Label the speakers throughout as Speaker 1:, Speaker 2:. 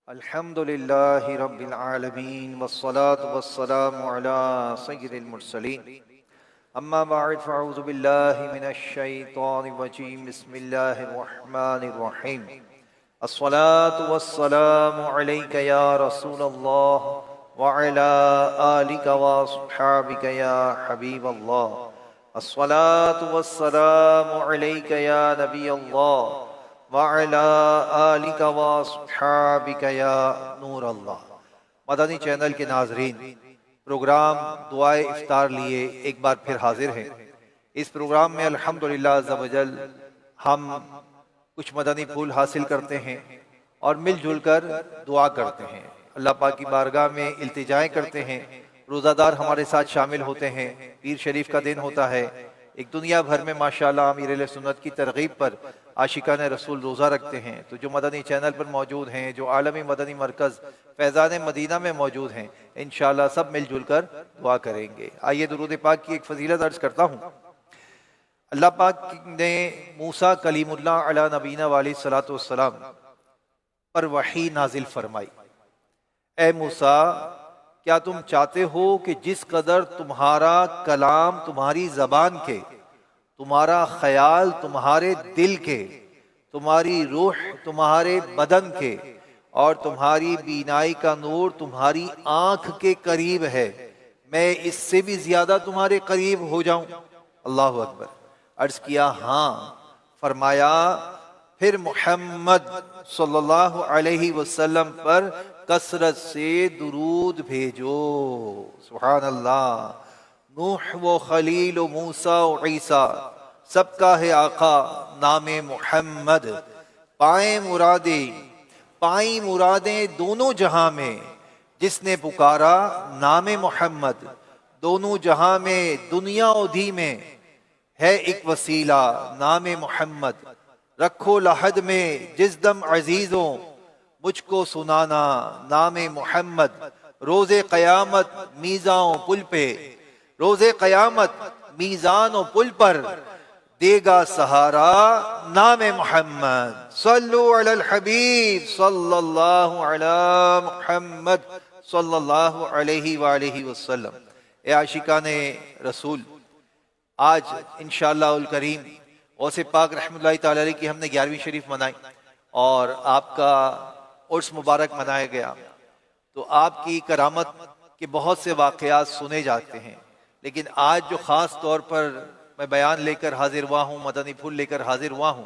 Speaker 1: الحمدللہ رب العالمین والصلاة والسلام علی سید المرسلین اما بعد فاعوذ باللہ من الشیطان الرجیم بسم اللہ الرحمن الرحیم الصلاة والسلام علیک یا رسول اللہ وعلی آلک واصحابک یا حبیب اللہ الصلاة والسلام علیک یا نبی اللہ وَعَلَىٰ آلِكَ وَأَصْحَابِكَ يَا نور اللہ۔ مدنی چینل کے ناظرین، پروگرام دعائے افطار لیے ایک بار پھر حاضر ہیں۔ اس پروگرام میں الحمدللہ عز و جل ہم کچھ مدنی پھول حاصل کرتے ہیں اور مل جل کر دعا کرتے ہیں، اللہ پاک کی بارگاہ میں التجائیں کرتے ہیں۔ روزہ دار ہمارے ساتھ شامل ہوتے ہیں، پیر شریف کا دن ہوتا ہے، ایک دنیا بھر میں ماشاءاللہ امیر اہل سنت کی ترغیب پر عاشقان رسول روزہ رکھتے ہیں۔ تو جو مدنی چینل پر موجود ہیں، جو عالمی مدنی مرکز فیضان مدینہ میں موجود ہیں، انشاءاللہ سب مل جل کر دعا کریں گے۔ آئیے درود پاک کی ایک فضیلت عرض کرتا ہوں۔ اللہ پاک نے موسیٰ کلیم اللہ علی نبینا علیہ الصلوۃ والسلام پر وحی نازل فرمائی۔ اے موسیٰ، کیا تم چاہتے ہو کہ جس قدر تمہارا کلام تمہاری زبان کے، تمہارا خیال تمہارے دل کے، تمہاری روح تمہارے بدن کے، اور تمہاری بینائی کا نور تمہاری آنکھ کے قریب ہے، میں اس سے بھی زیادہ تمہارے قریب ہو جاؤں؟ اللہ اکبر۔ عرض کیا ہاں۔ فرمایا پھر محمد صلی اللہ علیہ وسلم پر کثرت سے درود بھیجو۔ سبحان اللہ۔ نوح و خلیل و موسیٰ و عیسیٰ، سب کا ہے آقا نام محمد۔ پائیں مرادیں دونوں جہاں میں، جس نے پکارا نام محمد۔ دونوں جہاں میں، دنیا و دی میں، ہے ایک وسیلہ نام محمد۔ رکھو لحد میں جس دم عزیزوں، مجھ کو سنانا نام محمد۔ روز قیامت میزاں و پل پہ، روز قیامت میزان و پل پر، دے گا سہارا نام محمد۔ صلو علی الحبیب صلی اللہ علی محمد صلی اللہ علیہ وآلہ وسلم۔ اے عاشقان رسول، آج انشاءاللہ الکریم غوث پاک رحمۃ اللہ تعالی علیہ کی ہم نے 11ویں شریف منائی اور آپ کا عرس مبارک منایا گیا۔ تو آپ کی کرامت کے بہت سے واقعات سنے جاتے ہیں، لیکن آج جو خاص طور پر میں بیان لے کر حاضر ہوا ہوں، مدنی پھول لے کر حاضر ہوا ہوں،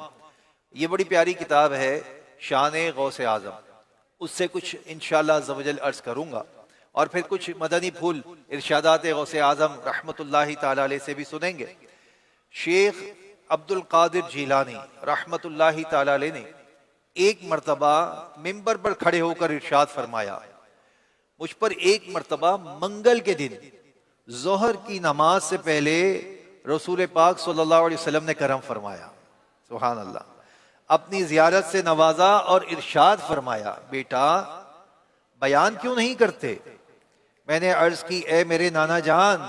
Speaker 1: یہ بڑی پیاری کتاب ہے شان غوث اعظم۔ اس سے کچھ انشاءاللہ عز و جل عرض کروں گا، اور پھر کچھ مدنی پھول ارشادات غوث اعظم رحمۃ اللہ تعالی علیہ سے بھی سنیں گے۔ شیخ عبد القادر جیلانی رحمۃ اللہ تعالی علیہ نے ایک مرتبہ منبر پر کھڑے ہو کر ارشاد فرمایا، مجھ پر ایک مرتبہ منگل کے دن ظہر کی نماز سے پہلے رسول پاک صلی اللہ علیہ وسلم نے کرم فرمایا۔ سبحان اللہ۔ اپنی زیارت سے نوازا اور ارشاد فرمایا، بیٹا بیان کیوں نہیں کرتے؟ میں نے عرض کی، اے میرے نانا جان،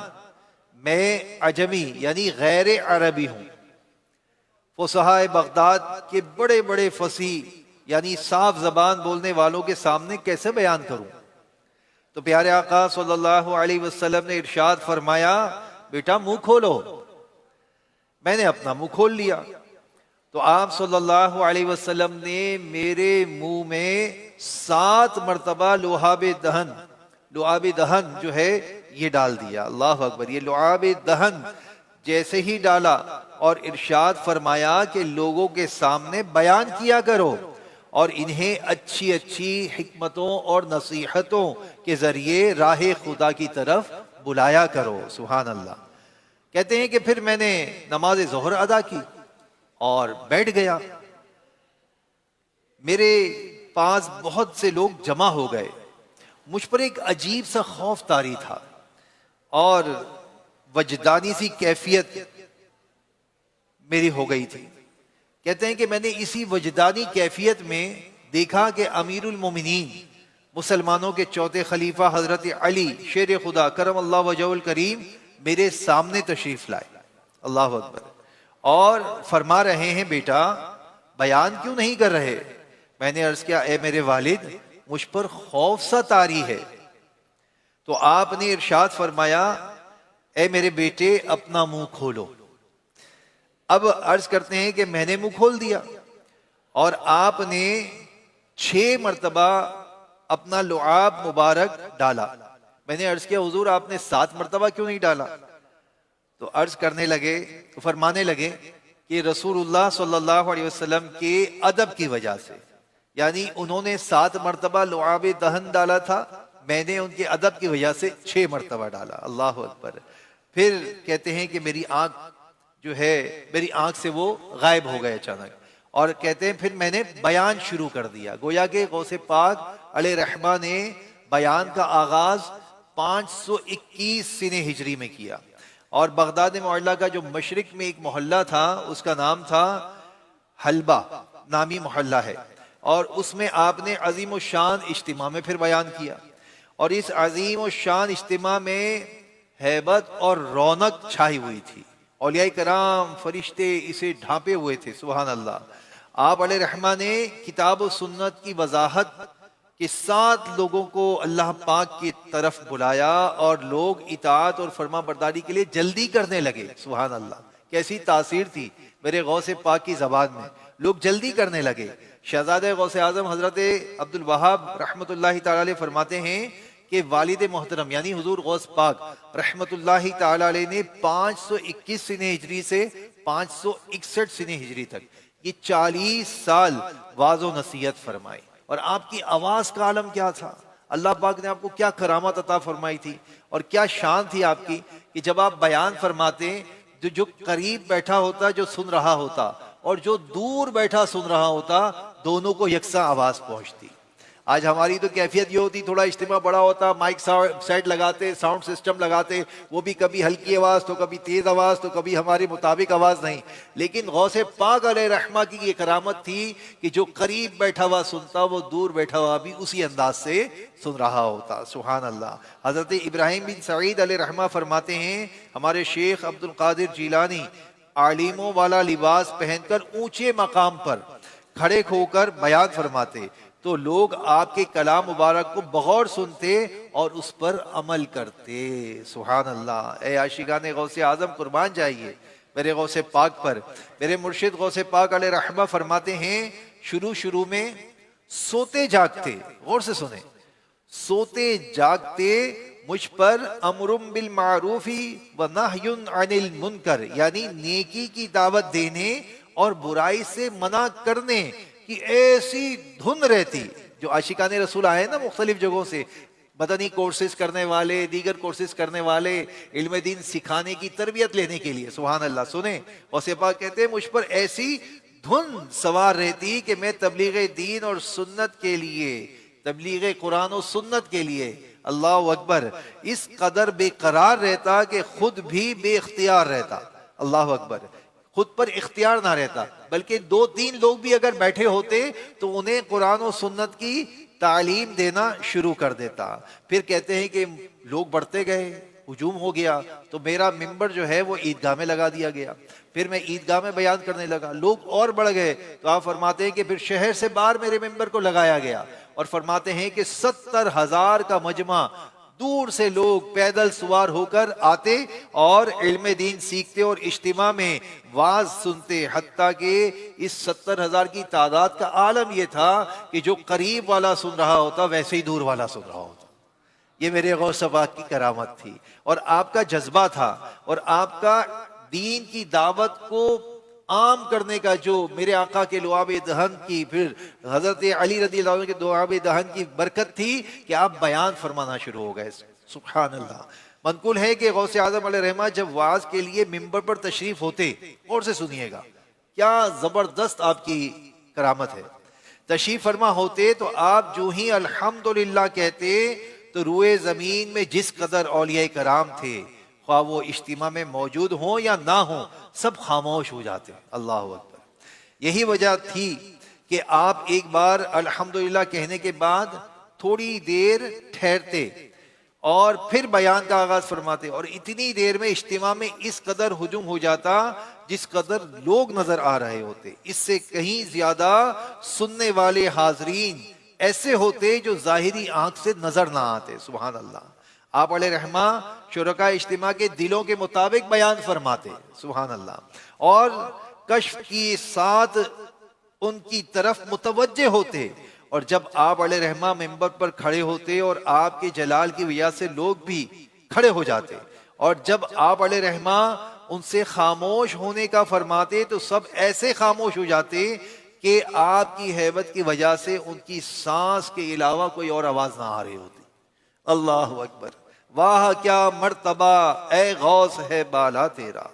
Speaker 1: میں عجمی یعنی غیر عربی ہوں، فصحاء بغداد کے بڑے بڑے فصیح یعنی صاف زبان بولنے والوں کے سامنے کیسے بیان کروں؟ تو پیارے آقا صلی اللہ علیہ وسلم نے ارشاد فرمایا، بیٹا منہ کھولو۔ میں نے اپنا منہ کھول لیا تو آپ صلی اللہ علیہ وسلم نے میرے منہ میں 7 مرتبہ لعاب دہن جو ہے یہ ڈال دیا۔ اللہ اکبر۔ یہ لعاب دہن جیسے ہی ڈالا اور ارشاد فرمایا کہ لوگوں کے سامنے بیان کیا کرو اور انہیں اچھی اچھی حکمتوں اور نصیحتوں کے ذریعے راہ خدا کی طرف بلایا کرو۔ سبحان اللہ۔ کہتے ہیں کہ پھر میں نے نماز ظہر ادا کی اور بیٹھ گیا۔ میرے پاس بہت سے لوگ جمع ہو گئے، مجھ پر ایک عجیب سا خوف طاری تھا اور وجدانی سی کیفیت میری ہو گئی تھی۔ کہتے ہیں کہ میں نے اسی وجدانی کیفیت میں دیکھا کہ امیر المومنین مسلمانوں کے چوتھے خلیفہ حضرت علی شیر خدا کرم اللہ وجہہ الکریم میرے سامنے تشریف لائے۔ اللہ اکبر۔ اور فرما رہے ہیں، بیٹا بیان کیوں نہیں کر رہے؟ میں نے عرض کیا اے میرے والد مجھ پر خوف سا طاری ہے. تو آپ نے ارشاد فرمایا اے میرے بیٹے اپنا منہ کھولو. اب عرض کرتے ہیں کہ میں نے منہ کھول دیا اور آپ نے 6 مرتبہ اپنا لعاب مبارک ڈالا. میں نے عرض کیا حضور آپ نے 7 مرتبہ کیوں نہیں ڈالا؟ تو عرض کرنے لگے، فرمانے لگے کہ رسول اللہ صلی اللہ علیہ وسلم کے ادب کی وجہ سے، یعنی انہوں نے 7 مرتبہ لعاب دہن ڈالا تھا، میں نے ان کے ادب کی وجہ سے 6 مرتبہ ڈالا. اللہ اکبر. پھر کہتے ہیں کہ میری آنکھ سے وہ غائب ہو گئے اچانک، اور کہتے ہیں پھر میں نے بیان شروع کر دیا. گویا کہ غوث پاک علیہ رحمہ نے بیان کا آغاز 521 سنہ ہجری میں کیا، اور بغداد معلّہ کا جو مشرق میں ایک محلہ تھا اس کا نام تھا حلبہ نامی محلہ ہے، اور اس میں آپ نے عظیم الشان اجتماع میں پھر بیان کیا. اور اس عظیم الشان اجتماع میں ہیبت اور رونق چھائی ہوئی تھی. اولیاء کرام فرشتے اسے ڈھانپے ہوئے تھے. سبحان اللہ. آپ علیہ رحمہ نے کتاب و سنت کی وضاحت کے ساتھ لوگوں کو اللہ پاک کی طرف بلایا، اور لوگ اطاعت اور فرما برداری کے لیے جلدی کرنے لگے. سبحان اللہ. کیسی تاثیر تھی میرے غوث پاک کی زبان میں، لوگ جلدی کرنے لگے. شہزادہ غوث اعظم حضرت عبد الوہاب رحمۃ اللہ تعالی علیہ فرماتے ہیں کہ والد محترم یعنی حضور غوث پاک رحمۃ اللہ تعالی علیہ نے 521 سنہ ہجری سے 561 سنہ ہجری تک یہ 40 سال واعظ و نصیحت فرمائی. اور آپ کی آواز کا عالم کیا تھا، اللہ پاک نے آپ کو کیا کرامت عطا فرمائی تھی، اور کیا شان تھی آپ کی کہ جب آپ بیان فرماتے جو قریب بیٹھا ہوتا جو سن رہا ہوتا، اور جو دور بیٹھا سن رہا ہوتا، دونوں کو یکساں آواز پہنچتی. آج ہماری تو کیفیت یہ ہوتی، تھوڑا اجتماع بڑا ہوتا، مائک سیٹ لگاتے، ساؤنڈ سسٹم لگاتے، وہ بھی کبھی ہلکی آواز تو کبھی تیز آواز تو کبھی ہمارے مطابق آواز نہیں. لیکن غوث پاک علیہ رحمہ کی یہ کرامت تھی کہ جو قریب بیٹھا ہوا سنتا، وہ دور بیٹھا ہوا بھی اسی انداز سے سن رہا ہوتا. سبحان اللہ. حضرت ابراہیم بن سعید علیہ رحمہ فرماتے ہیں ہمارے شیخ عبد القادر جیلانی عالموں والا لباس پہن کر اونچے مقام پر کھڑے ہو کر بیان فرماتے تو لوگ آپ کے کلام مبارک کو بغور سنتے اور اس پر عمل کرتے. سبحان اللہ. اے عاشقان غوث اعظم قربان جائیے میرے غوث پاک پر. میرے مرشد غوث پاک علیہ رحمہ فرماتے ہیں شروع میں سوتے جاگتے، غور سے سنیں، سوتے جاگتے مجھ پر امر بالمعروف و نہی عن المنکر، یعنی نیکی کی دعوت دینے اور برائی سے منع کرنے کی ایسی دھن رہتی. جو عاشقان رسول آئے نا مختلف جگہوں سے، بدنی کورسز کرنے والے، دیگر کورسز کرنے والے، علم دین سکھانے کی تربیت لینے کے لیے، سبحان اللہ. سنیں غوث پاک کہتے ہیں مجھ پر ایسی دھن سوار رہتی کہ میں تبلیغ دین اور سنت کے لیے، تبلیغ قرآن و سنت کے لیے، اللہ اکبر، اس قدر بے قرار رہتا کہ خود بھی بے اختیار رہتا. اللہ اکبر. خود پر اختیار نہ رہتا، بلکہ 2-3 لوگ بھی اگر بیٹھے ہوتے تو انہیں قرآن و سنت کی تعلیم دینا شروع کر دیتا. پھر کہتے ہیں کہ لوگ بڑھتے گئے، ہجوم ہو گیا، تو میرا ممبر جو ہے وہ عیدگاہ میں لگا دیا گیا. پھر میں عیدگاہ میں بیان کرنے لگا، لوگ اور بڑھ گئے، تو آپ فرماتے ہیں کہ پھر شہر سے باہر میرے ممبر کو لگایا گیا. اور فرماتے ہیں کہ 70,000 کا مجمع، دور سے لوگ پیدل سوار ہو کر آتے اور علم دین سیکھتے اور اجتماع میں واعظ سنتے، حتیٰ کہ اس 70,000 کی تعداد کا عالم یہ تھا کہ جو قریب والا سن رہا ہوتا ویسے ہی دور والا سن رہا ہوتا. یہ میرے غوث پاک کی کرامت تھی، اور آپ کا جذبہ تھا، اور آپ کا دین کی دعوت کو عام کرنے کا جو میرے آقا کے لعاب دہن کی، پھر حضرت علی رضی اللہ عنہ کے لعاب دہن کی برکت تھی کہ آپ بیان فرمانا شروع ہو گئے. سبحان اللہ. منقول ہے کہ غوث اعظم علیہ رحمہ جب وعظ کے لیے ممبر پر تشریف ہوتے، اور سے سنیے گا کیا زبردست آپ کی کرامت ہے، تشریف فرما ہوتے تو آپ جو ہی الحمدللہ کہتے تو روئے زمین میں جس قدر اولیاء کرام تھے، خواہ وہ اجتماع میں موجود ہوں یا نہ ہوں، سب خاموش ہو جاتے. اللہ اکبر. یہی وجہ تھی کہ آپ ایک بار الحمدللہ کہنے کے بعد تھوڑی دیر ٹھہرتے اور پھر بیان کا آغاز فرماتے، اور اتنی دیر میں اجتماع میں اس قدر ہجوم ہو جاتا جس قدر لوگ نظر آ رہے ہوتے، اس سے کہیں زیادہ سننے والے حاضرین ایسے ہوتے جو ظاہری آنکھ سے نظر نہ آتے۔ سبحان اللہ۔ آپ علیہ رحمہ شرکاء اجتماع کے دلوں کے مطابق بیان فرماتے، سبحان اللہ، اور کشف کی ساتھ ان کی طرف متوجہ ہوتے، اور جب آپ علیہ رحمہ منبر پر کھڑے ہوتے اور آپ کے جلال کی وجہ سے لوگ بھی کھڑے ہو جاتے، اور جب آپ علیہ رحمہ ان سے خاموش ہونے کا فرماتے تو سب ایسے خاموش ہو جاتے کہ آپ کی ہیبت کی وجہ سے ان کی سانس کے علاوہ کوئی اور آواز نہ آ رہی ہوتی۔ اللہ اکبر، واہ کیا مرتبہ اے غوث ہے بالا تیرا،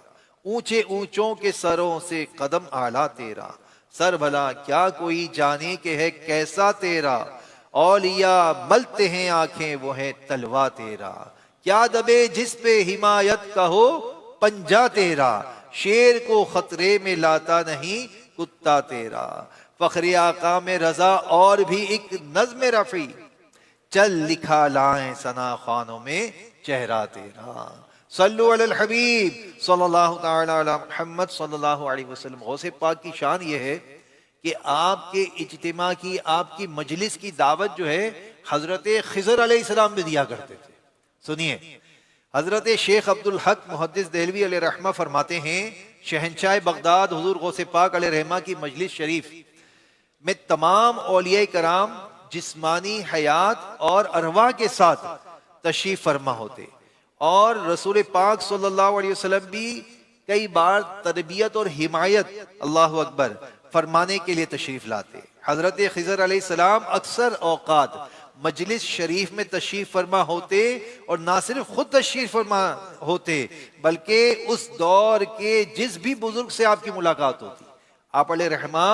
Speaker 1: اونچے اونچوں کے سروں سے قدم اعلیٰ تیرا، سر بھلا کیا کوئی جانے کہ ہے کیسا تیرا، اولیاء ملتے ہیں آنکھیں وہ ہے تلوا تیرا، کیا دبے جس پہ حمایت کا ہو پنجا تیرا، شیر کو خطرے میں لاتا نہیں کتا تیرا، فخر آقا میں رضا اور بھی ایک نظم رفیع، چل لکھا لائیں ثنا خوانوں میں چہرہ تیرا۔ صلو علی الحبیب صلی اللہ تعالی علی محمد صلی اللہ علیہ وسلم۔ غوث پاک کی شان یہ ہے کہ آپ کے اجتماع کی، آپ کی مجلس کی دعوت جو ہے حضرت خضر علیہ السلام بھی دیا کرتے تھے۔ سنیے، حضرت شیخ عبدالحق محدث دہلوی علیہ رحمہ فرماتے ہیں، شہنشاہ بغداد حضور غوث پاک علیہ رحمہ کی مجلس شریف میں تمام اولیاء کرام جسمانی حیات اور ارواح کے ساتھ تشریف فرما ہوتے، اور رسول پاک صلی اللہ علیہ وسلم بھی کئی بار تربیت اور حمایت، اللہ اکبر، فرمانے کے لیے تشریف لاتے۔ حضرت خضر علیہ السلام اکثر اوقات مجلس شریف میں تشریف فرما ہوتے، اور نہ صرف خود تشریف فرما ہوتے بلکہ اس دور کے جس بھی بزرگ سے آپ کی ملاقات ہوتی، آپ علیہ رحمہ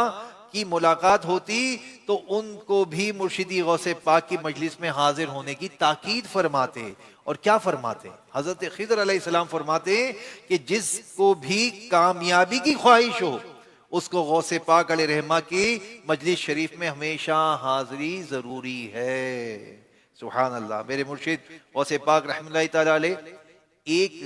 Speaker 1: کی ملاقات ہوتی تو ان کو بھی مرشدی غوث پاک کی مجلس میں حاضر ہونے کی تاکید فرماتے۔ اور کیا فرماتے؟ حضرت خضر علیہ السلام فرماتے کہ جس کو بھی کامیابی کی خواہش ہو اس کو غوث پاک علیہ رحمہ کی مجلس شریف میں ہمیشہ حاضری ضروری ہے۔ سبحان اللہ۔ میرے مرشد غوث پاک رحمۃ اللہ تعالی علیہ ایک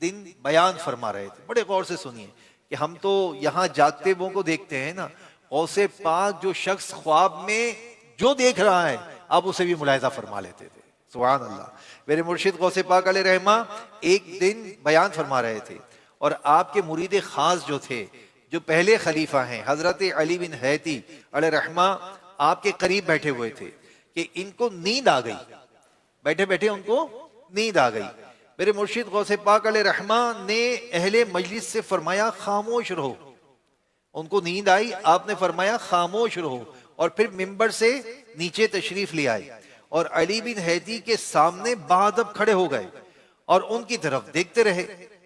Speaker 1: دن بیان فرما رہے تھے، بڑے غور سے سنیے، کہ ہم تو یہاں جاگتے وہ کو دیکھتے ہیں نا، غوث پاک جو شخص خواب میں جو دیکھ رہا ہے آپ اسے بھی ملاحظہ فرما لیتے تھے۔ سبحان اللہ۔ میرے مرشد غوث پاک علیہ رحمہ ایک دن بیان فرما رہے تھے، اور آپ کے مرید خاص جو تھے، جو پہلے خلیفہ ہیں حضرت علی بن حیتی علیہ رحمہ، آپ کے قریب بیٹھے ہوئے تھے کہ ان کو نیند آ گئی، بیٹھے بیٹھے ان کو نیند آ گئی۔ میرے مرشد غوث پاک علیہ رحمہ نے اہل مجلس سے فرمایا خاموش رہو، ان کو نیند آئی، آپ نے فرمایا خاموش رہو، اور پھر ممبر سے نیچے تشریف لے آئے، اور علی بن حیتی کے سامنے باادب کھڑے ہو گئے اور ان کی طرف دیکھتے رہے۔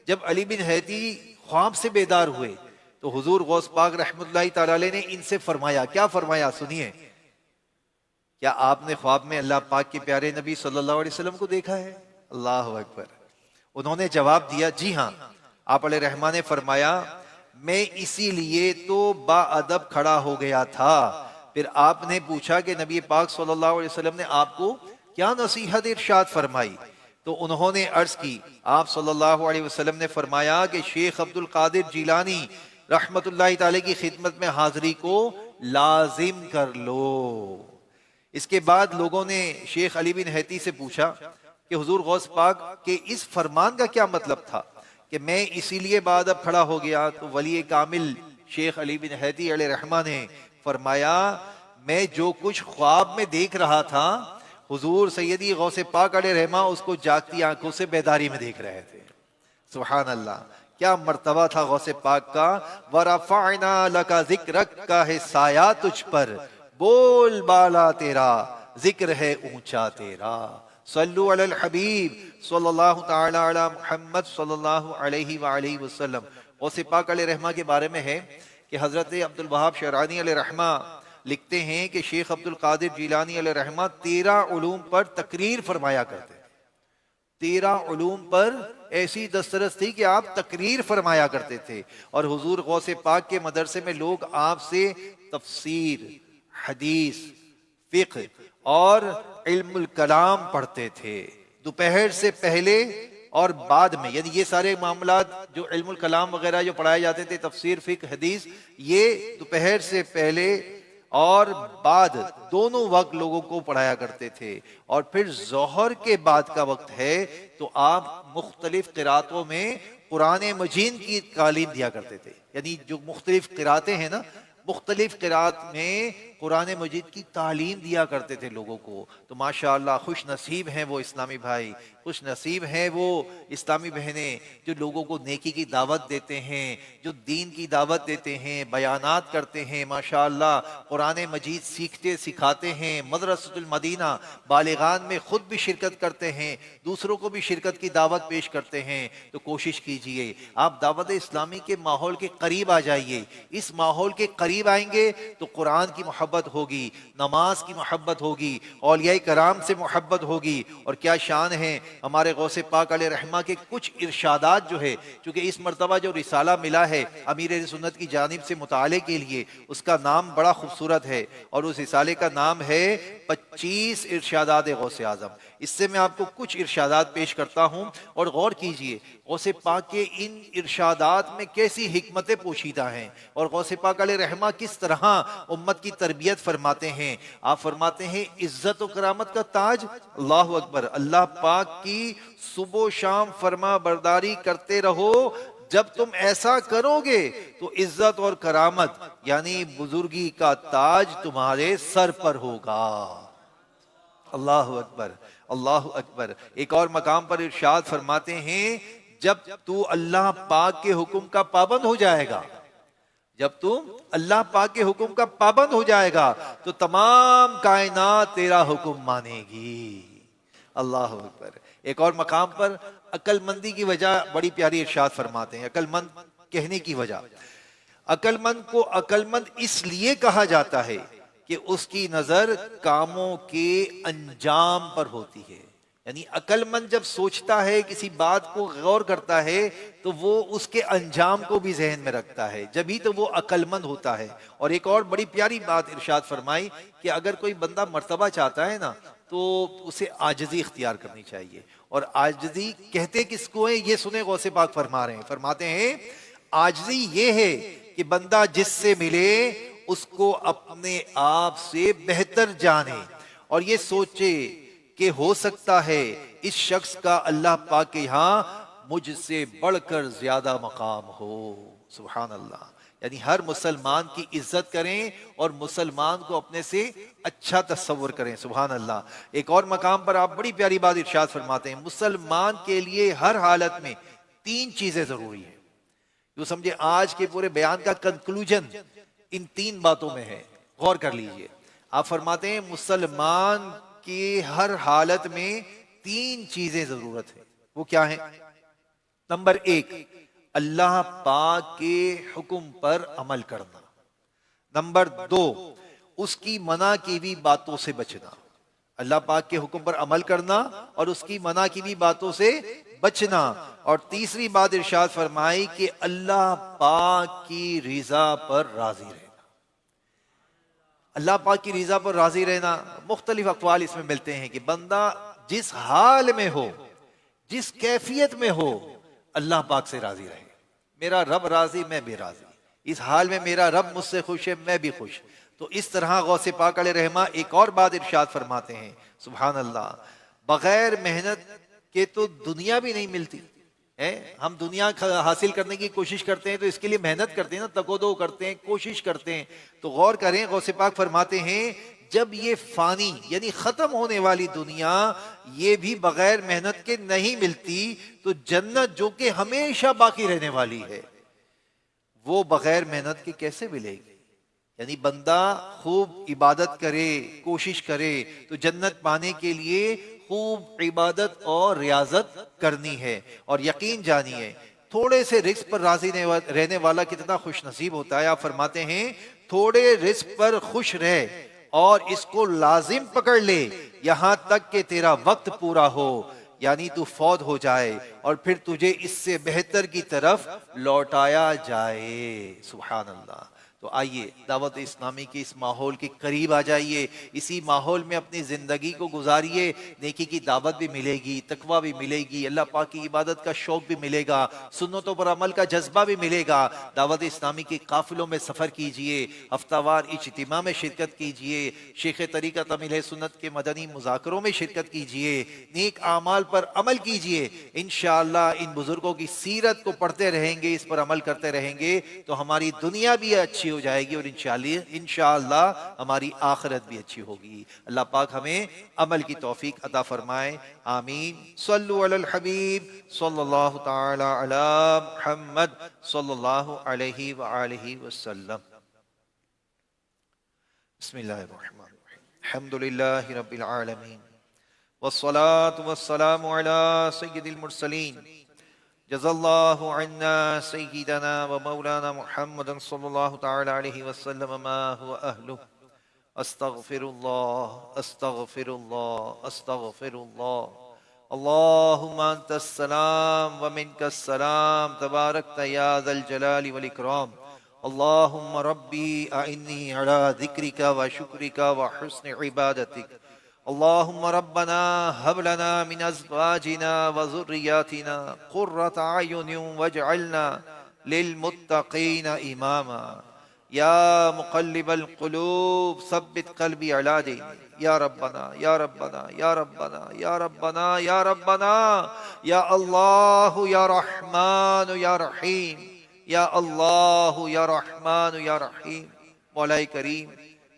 Speaker 1: جب علی بن حیتی خواب سے بیدار ہوئے تو حضور غوث پاک رحمۃ اللہ تعالی علیہ نے ان سے فرمایا، کیا فرمایا سنیے، کیا آپ نے خواب میں اللہ پاک کے پیارے نبی صلی اللہ علیہ وسلم کو دیکھا ہے؟ اللہ اکبر۔ انہوں نے جواب دیا، جی ہاں۔ آپ علیہ رحمٰ نے فرمایا، میں اسی لیے تو با ادب کھڑا ہو گیا تھا۔ پھر آپ نے پوچھا کہ نبی پاک صلی اللہ علیہ وسلم نے آپ کو کیا نصیحت ارشاد فرمائی؟ تو انہوں نے عرض کی، آپ صلی اللہ علیہ وسلم نے فرمایا کہ شیخ عبد القادر جیلانی رحمت اللہ تعالی کی خدمت میں حاضری کو لازم کر لو۔ اس کے بعد لوگوں نے شیخ علی بن حیتی سے پوچھا کہ حضور غوث پاک کے اس فرمان کا کیا مطلب تھا کہ میں اسی لیے بادب کھڑا ہو گیا؟ تو ولی کامل شیخ علی بن حیتی علیہ رحمہ نے فرمایا، میں جو کچھ خواب میں دیکھ رہا تھا حضور سیدی غوث پاک علیہ رحمہ اس کو جاگتی آنکھوں سے بیداری میں دیکھ رہے تھے۔ سبحان اللہ، کیا مرتبہ تھا غوث پاک کا۔ وَرَفَعْنَا لَكَ ذِكْرَكَ کا ہے سایہ تجھ پر، بول بالا تیرا ذکر ہے اونچا تیرا۔ صلو علی الحبیب صلی اللہ تعالی علی محمد صلی اللہ علیہ وآلہ وسلم۔ غوث پاک علیہ رحمہ کے بارے میں ہے کہ حضرت عبد الوہاب شعرانی علیہ رحمہ لکھتے ہیں کہ شیخ عبد القادر جیلانی علیہ رحمہ 13 علوم پر تقریر فرمایا کرتے تھے۔ 13 علوم پر ایسی دسترس تھی کہ آپ تقریر فرمایا کرتے تھے، اور حضور غوث پاک کے مدرسے میں لوگ آپ سے تفسیر، حدیث، فقہ اور علم الکلام پڑھتے تھے۔ دوپہر سے پہلے اور بعد میں، یعنی یہ سارے معاملات جو علم الکلام وغیرہ جو پڑھائے جاتے تھے، تفسیر، فقہ، حدیث، یہ دوپہر سے پہلے اور بعد دونوں وقت لوگوں کو پڑھایا کرتے تھے. اور پھر ظہر کے بعد کا وقت ہے تو آپ مختلف قراتوں میں قرآن مجید کی تعلیم دیا کرتے تھے. یعنی جو مختلف قراتیں ہیں نا، مختلف قرات میں قرآن مجید کی تعلیم دیا کرتے تھے لوگوں کو. تو ماشاءاللہ خوش نصیب ہیں وہ اسلامی بھائی، خوش نصیب ہیں وہ اسلامی بہنیں جو لوگوں کو نیکی کی دعوت دیتے ہیں، جو دین کی دعوت دیتے ہیں، بیانات کرتے ہیں. ماشاءاللہ قرآن مجید سیکھتے سکھاتے ہیں. مدرسۃ المدینہ بالغان میں خود بھی شرکت کرتے ہیں، دوسروں کو بھی شرکت کی دعوت پیش کرتے ہیں. تو کوشش کیجئے آپ دعوت اسلامی کے ماحول کے قریب آ جائیے. اس ماحول کے قریب آئیں گے تو قرآن کی محبت ہوگی، نماز کی محبت ہوگی، اولیاء کرام سے محبت ہوگی. اور کیا شان ہے ہمارے غوث پاک علیہ رحمہ کے کچھ ارشادات جو ہے، چونکہ اس مرتبہ جو رسالہ ملا ہے امیر سنت کی جانب سے مطالعے کے لیے، اس کا نام بڑا خوبصورت ہے اور اس رسالے کا نام ہے 25 ارشادات غوث اعظم. اس سے میں آپ کو کچھ ارشادات پیش کرتا ہوں اور غور کیجئے غوث پاک کے ان ارشادات میں کیسی حکمتیں پوشیدہ ہیں اور غوث پاک علیہ رحمہ کس طرح امت کی تربیت فرماتے ہیں. آپ فرماتے ہیں عزت و کرامت کا تاج، اللہ اکبر، اللہ پاک کی صبح و شام فرما برداری کرتے رہو. جب تم ایسا کرو گے تو عزت اور کرامت یعنی بزرگی کا تاج تمہارے سر پر ہوگا. اللہ اکبر، اللہ اکبر. ایک اور مقام پر ارشاد فرماتے ہیں جب تو اللہ پاک کے حکم کا پابند ہو جائے گا، جب تم اللہ پاک کے حکم کا پابند ہو جائے گا تو تمام کائنات تیرا حکم مانے گی. اللہ اکبر. ایک اور مقام پر عقل مندی کی وجہ بڑی پیاری ارشاد فرماتے ہیں. عقل مند کہنے کی وجہ، عقل مند کو عقل مند اس لیے کہا جاتا ہے کہ اس کی نظر کاموں کے انجام پر ہوتی ہے. یعنی عقل مند جب سوچتا ہے، کسی بات کو غور کرتا ہے تو وہ اس کے انجام کو بھی ذہن میں رکھتا ہے، جبھی تو وہ عقل مند ہوتا ہے. اور ایک اور بڑی پیاری بات ارشاد فرمائی کہ اگر کوئی بندہ مرتبہ چاہتا ہے نا تو اسے عاجزی اختیار کرنی چاہیے. اور عاجزی کہتے کس کو ہے یہ سنیں غوث پاک فرما رہے ہیں. فرماتے ہیں عاجزی یہ ہے کہ بندہ جس سے ملے اس کو اپنے آپ سے بہتر جانے اور یہ سوچے کہ ہو سکتا ہے اس شخص کا اللہ پاک کے یہاں مجھ سے بڑھ کر زیادہ مقام ہو. سبحان اللہ. یعنی ہر مسلمان کی عزت کریں اور مسلمان کو اپنے سے اچھا تصور کریں. سبحان اللہ. ایک اور مقام پر آپ بڑی پیاری بات ارشاد فرماتے ہیں مسلمان کے لیے ہر حالت میں 3 چیزیں ضروری ہیں. جو سمجھے آج کے پورے بیان کا کنکلوژن ان 3 باتوں میں ہے. غور کر لیجئے. آپ فرماتے ہیں مسلمان کی ہر حالت میں 3 چیزیں ضرورت ہے. وہ کیا ہیں؟ نمبر 1 اللہ پاک کے حکم پر عمل کرنا. نمبر 2 اس کی منع کی ہوئی باتوں سے بچنا. اللہ پاک کے حکم پر عمل کرنا اور اس کی منع کی ہوئی باتوں سے بچنا. اور تیسری بات ارشاد فرمائی کہ اللہ پاک کی رضا پر راضی رہنا. اللہ پاک کی رضا پر راضی رہنا مختلف اقوال اس میں ملتے ہیں کہ بندہ جس حال میں ہو، جس کیفیت میں ہو، اللہ پاک سے راضی رہے. میرا رب راضی، میں بھی راضی. اس حال میں میرا رب مجھ سے خوش ہے، میں بھی خوش. تو اس طرح غوث پاک علیہ رحمہ ایک اور بات ارشاد فرماتے ہیں. سبحان اللہ. بغیر محنت کے تو دنیا بھی نہیں ملتی. ہم دنیا حاصل کرنے کی کوشش کرتے ہیں تو اس کے لیے محنت کرتے ہیں نا، تگ و دو کرتے ہیں، کوشش کرتے ہیں. تو غور کریں غوث پاک فرماتے ہیں جب یہ فانی یعنی ختم ہونے والی دنیا یہ بھی بغیر محنت کے نہیں ملتی تو جنت جو کہ ہمیشہ باقی رہنے والی ہے وہ بغیر محنت کے کیسے ملے گی. یعنی بندہ خوب عبادت کرے، کوشش کرے تو جنت پانے کے لیے خوب عبادت اور ریاضت کرنی ہے. اور یقین جانیے تھوڑے سے رزق پر راضی رہنے والا کتنا خوش نصیب ہوتا ہے. آپ فرماتے ہیں تھوڑے رزق پر خوش رہ اور اس کو لازم پکڑ لے یہاں تک کہ تیرا وقت پورا ہو، یعنی تو فوت ہو جائے اور پھر تجھے اس سے بہتر کی طرف لوٹایا جائے. سبحان اللہ. تو تو آئیے دعوت اسلامی کے اس ماحول کے قریب آ جائیے، اسی ماحول میں اپنی زندگی کو گزاریے، نیکی کی دعوت بھی ملے گی، تقویٰ بھی ملے گی، اللہ پاک کی عبادت کا شوق بھی ملے گا، سنتوں پر عمل کا جذبہ بھی ملے گا۔ دعوت اسلامی کے قافلوں میں سفر کیجئے، ہفتہ وار اجتماع میں شرکت کیجئے، شیخ طریقت اہل سنت کے مدنی مذاکروں میں شرکت کیجئے، نیک اعمال پر عمل کیجئے۔ انشاءاللہ ان بزرگوں کی سیرت کو پڑھتے رہیں گے، اس پر عمل کرتے رہیں گے تو ہماری دنیا بھی اچھی ہو جائے گی اور انشاءاللہ ہماری آخرت بھی اچھی ہوگی۔ اللہ پاک ہمیں عمل کی توفیق عطا فرمائے، آمین۔ صلو علی الحبیب صلی اللہ تعالی علی محمد صلی اللہ علیہ وآلہ وسلم۔ بسم اللہ الرحمن الرحیم، الحمدللہ رب العالمین، والصلاة والسلام علی سید المرسلین، جزا اللہ عنا سیدنا و مولانا محمد صلی اللہ تعالی علیہ وسلم ما هو اہلہ۔ استغفر اللہ استغفر اللہ استغفر اللہ۔ اللہم انت السلام و منک السلام، تبارکت یا ذا الجلال والاکرام۔ اللہم ربی اعنی علی ذکرک و شکرک و حسن عبادتک۔ اللہم ربنا ہب لنا من ازواجنا و ذریاتنا قرۃ اعین واجعلنا للمتقین اماما۔ یا مقلب القلوب ثبت قلبی علی دینک۔ یا ربنا یا ربنا یا ربنا یا ربنا یا ربنا، یا اللہ یا رحمان یا رحیم، یا اللہ یا رحمان یا رحیم۔ مولا کریم،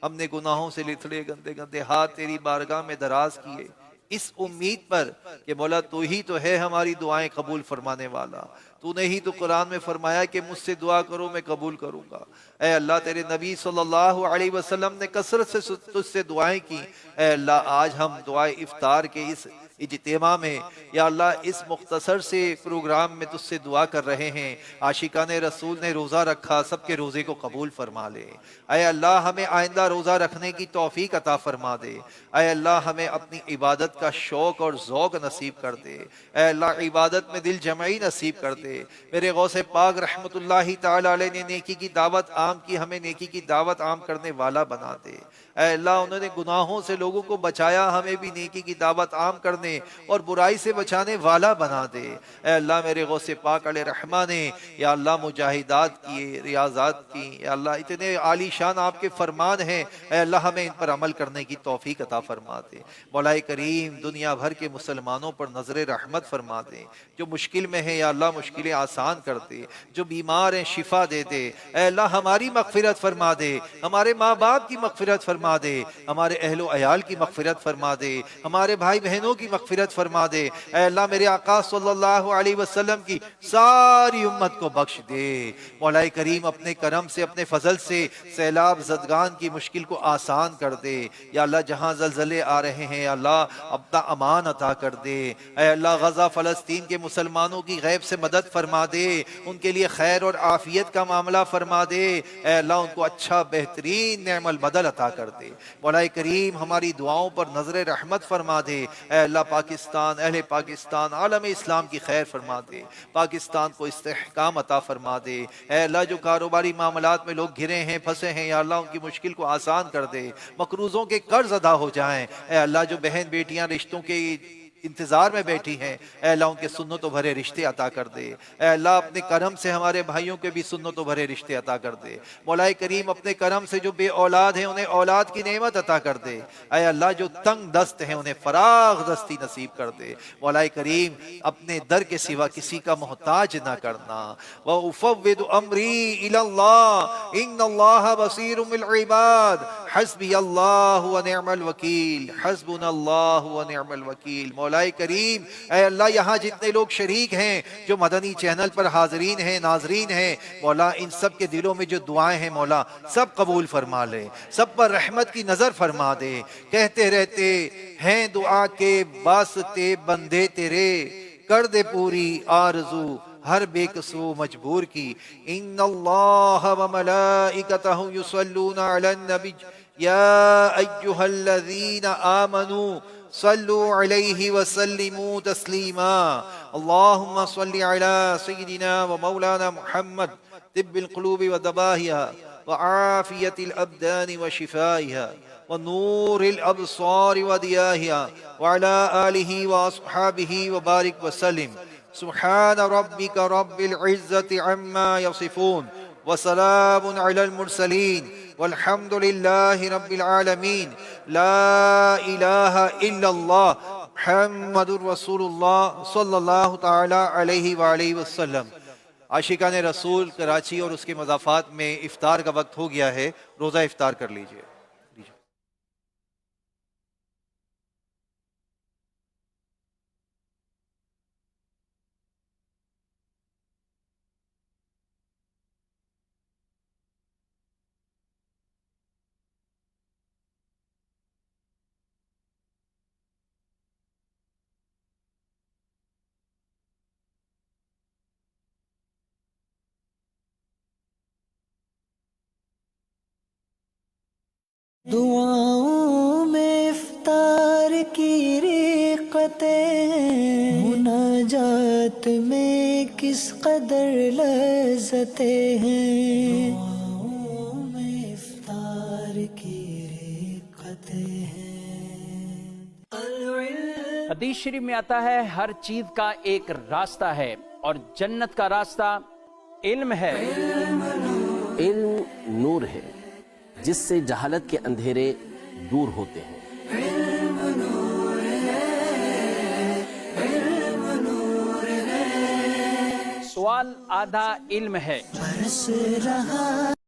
Speaker 1: ہم نے گناہوں سے لتھڑے گندے گندے ہاتھ تیری بارگاہ میں دراز کیے، اس امید پر کہ مولا تو ہی تو ہے ہماری دعائیں قبول فرمانے والا۔ تو نے ہی تو قرآن میں فرمایا کہ مجھ سے دعا کرو میں قبول کروں گا۔ اے اللہ، تیرے نبی صلی اللہ علیہ وسلم نے کثرت سے تجھ سے دعائیں کی۔ اے اللہ، آج ہم دعائے افطار کے اس اجتماع میں یا اللہ اس مختصر سے پروگرام میں تجھ سے دعا کر رہے ہیں۔ عاشقان رسول نے روزہ رکھا، سب کے روزے کو قبول فرما لے۔ اے اللہ، ہمیں آئندہ روزہ رکھنے کی توفیق عطا فرما دے۔ اے اللہ، ہمیں اپنی عبادت کا شوق اور ذوق نصیب کر دے۔ اے اللہ، عبادت میں دل جمعی نصیب کر دے۔ میرے غوث پاک رحمت اللہ تعالی علیہ نے نیکی کی دعوت عام کی، ہمیں نیکی کی دعوت عام کرنے والا بنا دے۔ اے اللہ، انہوں نے گناہوں سے لوگوں کو بچایا، ہمیں بھی نیکی کی دعوت عام کرنے اور برائی سے بچانے والا بنا دے۔ اے اللہ، میرے غوث پاک علیہ رحمہ نے یا اللہ مجاہدات کیے، ریاضات کی، یا اللہ اتنے عالی شان آپ کے فرمان ہیں، اے اللہ ہمیں ان پر عمل کرنے کی توفیق عطا فرما دے۔ مولا کریم، دنیا بھر کے مسلمانوں پر نظر رحمت فرما دے۔ جو مشکل میں ہیں یا اللہ مشکلیں آسان کر دے، جو بیمار ہیں شفا دے دے۔ اے اللہ، ہماری مغفرت فرما دے، ہمارے ماں باپ کی مغفرت فرما دے، ہمارے اہل و عیال کی مغفرت فرما دے، ہمارے بھائی بہنوں کی مغفرت فرما دے۔ اے اللہ، میرے آقا صلی اللہ علیہ وسلم کی ساری امت کو بخش دے۔ مولا کریم، اپنے کرم سے، اپنے فضل سے سیلاب زدگان کی مشکل کو آسان کر دے۔ یا اللہ، جہاں زلزلے آ رہے ہیں یا اللہ اپنا امان عطا کر دے۔ اے اللہ، غزہ فلسطین کے مسلمانوں کی غیب سے مدد فرما دے، ان کے لیے خیر اور عافیت کا معاملہ فرما دے۔ اے اللہ، ان کو اچھا بہترین نعم البدل عطا کر دے۔ مولا کریم، ہماری دعاؤں پر نظر رحمت فرما دے۔ اے اللہ، پاکستان، اہل پاکستان، عالم اسلام کی خیر فرما دے، پاکستان کو استحکام عطا فرما دے۔ اے اللہ، جو کاروباری معاملات میں لوگ گھرے ہیں، پھنسے ہیں، یا اللہ ان کی مشکل کو آسان کر دے، مقروضوں کے قرض ادا ہو جائیں۔ اے اللہ، جو بہن بیٹیاں رشتوں کے انتظار میں بیٹھی ہیں، اے اللہ ان کے سنتوں بھرے رشتے عطا کر دے۔ اے اللہ، اپنے کرم سے ہمارے بھائیوں کے بھی سنتوں بھرے رشتے عطا کر دے۔ مولا کریم، اپنے کرم سے جو بے اولاد ہیں انہیں اولاد کی نعمت عطا کر دے۔ اے اللہ، جو تنگ دست ہیں انہیں فراغ دستی نصیب کر دے۔ مولا کریم، اپنے در کے سوا کسی کا محتاج نہ کرنا۔ وَأُفَوِّضُ أَمْرِي إِلَى اللَّهِ إِنَّ اللَّهَ بَصِيرٌ بِالْعِبَادِ حسبی اللہ ونعم الوکیل، حسبنا اللہ ونعم الوکیل۔ مولا کریم، اے اللہ، یہاں جتنے لوگ شریک ہیں، جو مدنی چینل پر حاضرین ہیں، ناظرین ہیں، مولا ان سب کے دلوں میں جو دعائیں ہیں مولا سب قبول فرما لے، سب پر رحمت کی نظر فرما دے۔ کہتے رہتے ہیں دعا کے واسطے بندے تیرے، کر دے پوری آرزو ہر بے قصو مجبور کی۔ ان اللہ وملائکتہ یصلون علی النبی یا ایہا الذین آمنوا صلوا علیہ وسلموا تسلیما۔ اللہم صل علی سیدنا و مولانا محمد طب القلوب و دواہیہا وعافية الأبدان وشفائها ونور الأبصار وضيائها وعلى آله وأصحابه وبارك وسلم. سبحان ربك رب العزة عما يصفون وسلام على المرسلين والحمد لله رب العالمين. لا إله إلا الله محمد رسول اللہ صلی اللہ تعالی علیہ وآلہ وسلم. عاشقان رسول کراچی اور اس کے مضافات میں افطار کا وقت ہو گیا ہے، روزہ افطار کر لیجئے.
Speaker 2: دعاؤں میں افطار کی رقتیں ہیں، مناجات میں کس قدر لذتیں ہیں. دعاؤں میں افطار کی رقتیں ہیں.
Speaker 3: حدیث شریف میں آتا ہے ہر چیز کا ایک راستہ ہے اور جنت کا راستہ علم ہے.
Speaker 4: علم نور ہے جس سے جہالت کے اندھیرے دور ہوتے ہیں.
Speaker 3: سوال آدھا علم ہے.
Speaker 2: برس رہا